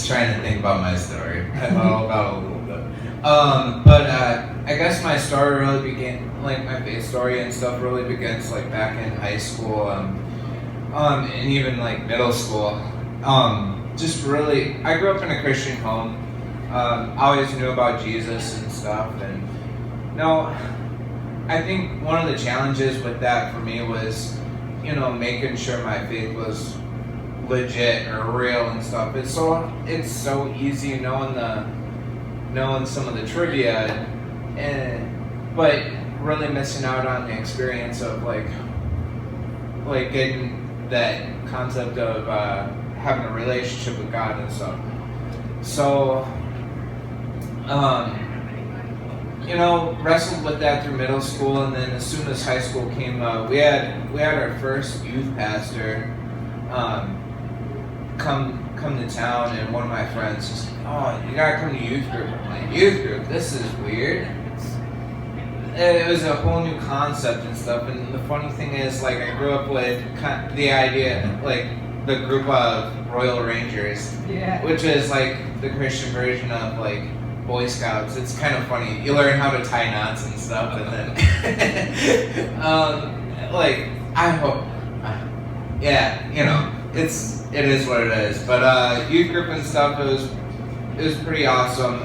was trying to think about my story. I thought about it a little bit. But I guess my story really began, like my faith story and stuff really begins like back in high school, and even like middle school. Just really, I grew up in a Christian home. I always knew about Jesus and stuff, and I think one of the challenges with that for me was, making sure my faith was legit or real and stuff. It's so easy knowing some of the trivia, but really missing out on the experience of like getting that concept of having a relationship with God and stuff. So, wrestled with that through middle school, and then as soon as high school came, we had our first youth pastor come to town, and one of my friends was like, "Oh, you gotta come to youth group." I'm like, "Youth group? This is weird." It was a whole new concept and stuff. And the funny thing is, like, I grew up with the idea, like, the group of Royal Rangers, which is like the Christian version of like Boy Scouts. It's kind of funny. You learn how to tie knots and stuff, and then, I hope, it is what it is. But youth group and stuff, it was pretty awesome.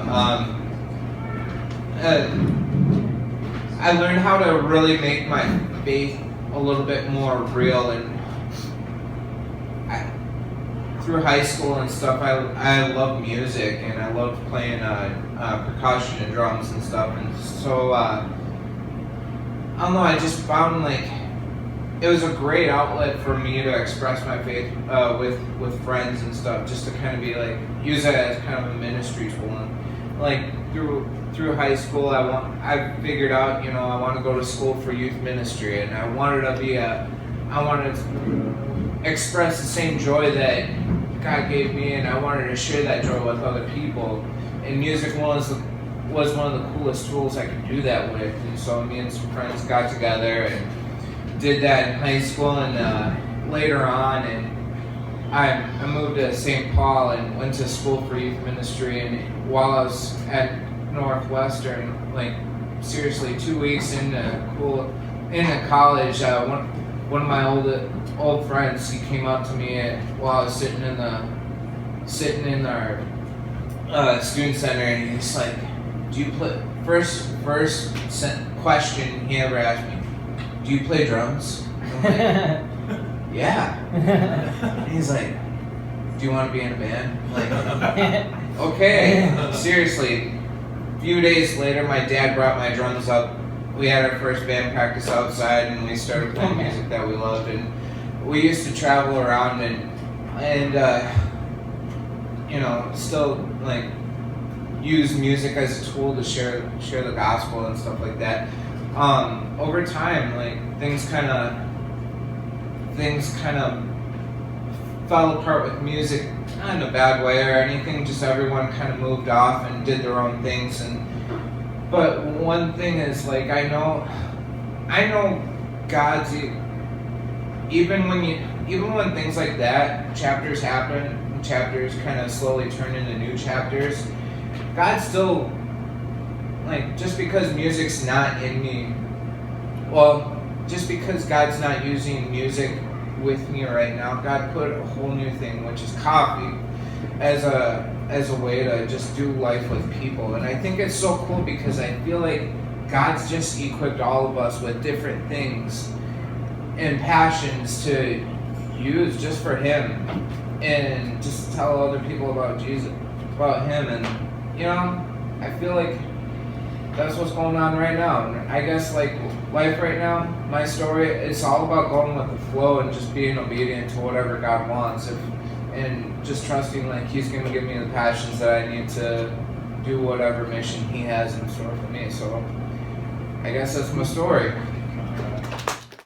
I learned how to really make my faith a little bit more real, and through high school and stuff, I love music, and I loved playing percussion and drums and stuff, and so I don't know, I just found like it was a great outlet for me to express my faith with friends and stuff, just to kind of be like, use it as kind of a ministry tool. And like through high school, I figured out, I want to go to school for youth ministry, and I wanted to express the same joy that God gave me, and I wanted to share that joy with other people. And music was one of the coolest tools I could do that with. And so me and some friends got together and did that in high school, and later on, and I moved to St. Paul and went to school for youth ministry. And while I was at Northwestern, like seriously 2 weeks into college, one of my old friends, he came up to me while I was sitting in our student center, and he's like, "Do you play?" First question he ever asked me, "Do you play drums?" I'm like, "Yeah." And he's like, "Do you want to be in a band?" I'm like, "Okay." Seriously, a few days later, my dad brought my drums up. We had our first band practice outside, and we started playing music that we loved. And we used to travel around and still like use music as a tool to share the gospel and stuff like that. Over time, like things kind of fell apart with music, not in a bad way or anything. Just everyone kind of moved off and did their own things. But one thing is, like, I know God's, even when things like that, chapters happen, chapters kind of slowly turn into new chapters, God still, like, just because music's not in me, well, just because God's not using music with me right now, God put a whole new thing, which is coffee, as a way to just do life with people. And I think it's so cool because I feel like God's just equipped all of us with different things and passions to use just for Him, and just tell other people about Jesus, about Him. And I feel like that's what's going on right now. And I guess like life right now, my story, it's all about going with the flow and just being obedient to whatever God wants. And just trusting like He's going to give me the passions that I need to do whatever mission He has in store for me. So I guess that's my story.